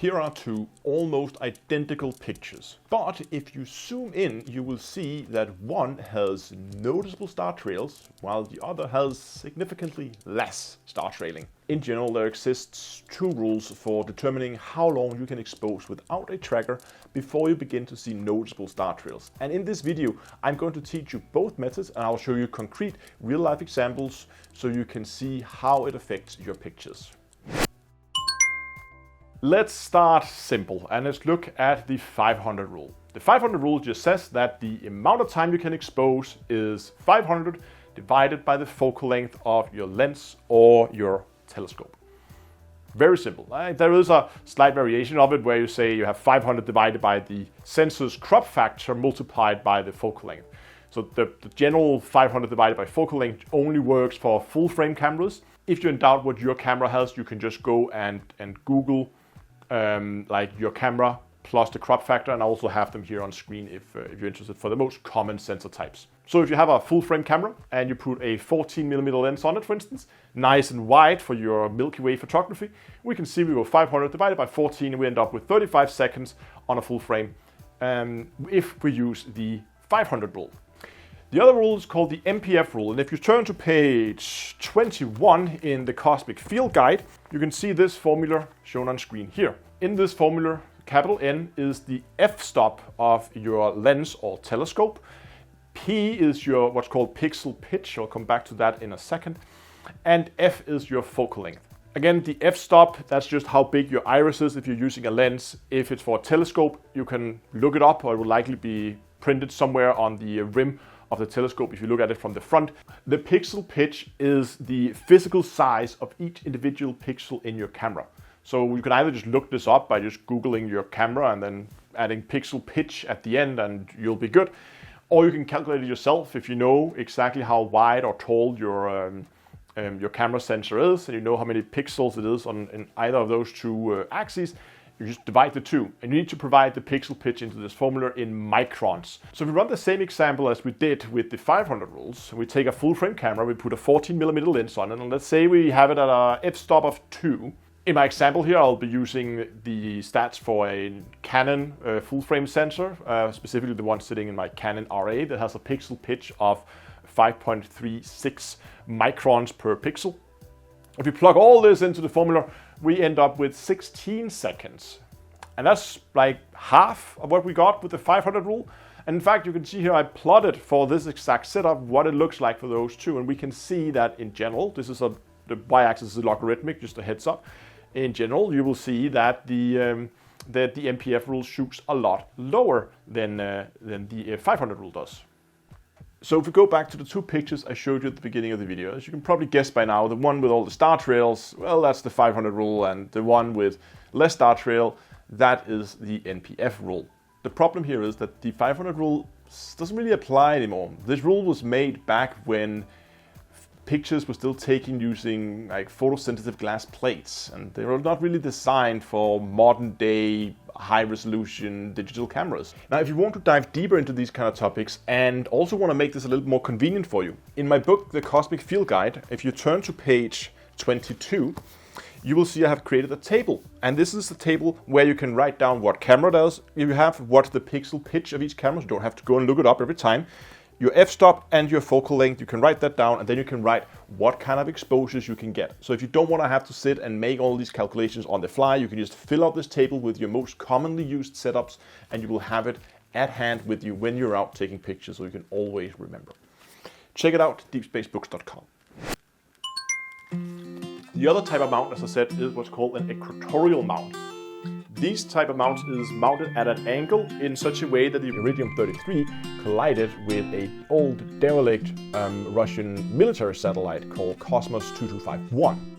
Here are two almost identical pictures, but if you zoom in, you will see that one has noticeable star trails, while the other has significantly less star trailing. In general, there exists two rules for determining how long you can expose without a tracker before you begin to see noticeable star trails. And in this video, I'm going to teach you both methods, and I'll show you concrete real-life examples so you can see how it affects your pictures. Let's start simple and let's look at the 500 rule. The 500 rule just says that the amount of time you can expose is 500 divided by the focal length of your lens or your telescope. Very simple. There is a slight variation of it where you say you have 500 divided by the sensor's crop factor multiplied by the focal length. So the general 500 divided by focal length only works for full frame cameras. If you're in doubt what your camera has, you can just go and Google like your camera plus the crop factor, and I also have them here on screen if you're interested, for the most common sensor types. So if you have a full frame camera and you put a 14mm lens on it, for instance, nice and wide for your Milky Way photography, we can see we go 500 divided by 14 and we end up with 35 seconds on a full frame if we use the 500 rule. The other rule is called the MPF rule, and if you turn to page 21 in the Cosmic Field Guide, you can see this formula shown on screen here. In this formula, capital N is the f-stop of your lens or telescope. P is your what's called pixel pitch, I'll come back to that in a second, and F is your focal length. Again, the f-stop, that's just how big your iris is if you're using a lens. If it's for a telescope, you can look it up, or it will likely be printed somewhere on the rim of the telescope if you look at it from the front. The pixel pitch is the physical size of each individual pixel in your camera. So you can either just look this up by just Googling your camera and then adding pixel pitch at the end and you'll be good. Or you can calculate it yourself if you know exactly how wide or tall your camera sensor is, and you know how many pixels it is in either of those two axes. You just divide the two, and you need to provide the pixel pitch into this formula in microns. So if we run the same example as we did with the 500 rules, we take a full frame camera, we put a 14mm lens on it, and let's say we have it at a f-stop of 2. In my example here, I'll be using the stats for a Canon full frame sensor, specifically the one sitting in my Canon RA that has a pixel pitch of 5.36 microns per pixel. If we plug all this into the formula, we end up with 16 seconds. And that's like half of what we got with the 500 rule. And in fact, you can see here I plotted for this exact setup what it looks like for those two. And we can see that in general, the y-axis is logarithmic, just a heads up. In general, you will see that the MPF rule shoots a lot lower than the 500 rule does. So if we go back to the two pictures I showed you at the beginning of the video, as you can probably guess by now, the one with all the star trails, well, that's the 500 rule, and the one with less star trail, that is the NPF rule. The problem here is that the 500 rule doesn't really apply anymore. This rule was made back when pictures were still taken using like photosensitive glass plates, and they were not really designed for modern day high resolution digital cameras. Now, if you want to dive deeper into these kind of topics and also want to make this a little more convenient for you, in my book, The Cosmic Field Guide, if you turn to page 22, you will see I have created a table. And this is the table where you can write down what camera does. You have what's the pixel pitch of each camera, so you don't have to go and look it up every time. Your f-stop and your focal length, you can write that down, and then you can write what kind of exposures you can get. So if you don't want to have to sit and make all these calculations on the fly, you can just fill out this table with your most commonly used setups, and you will have it at hand with you when you're out taking pictures, so you can always remember. Check it out, deepspacebooks.com. The other type of mount, as I said, is what's called an equatorial mount. These type of mounts is mounted at an angle in such a way that the Iridium-33 collided with an old derelict Russian military satellite called Cosmos 2251.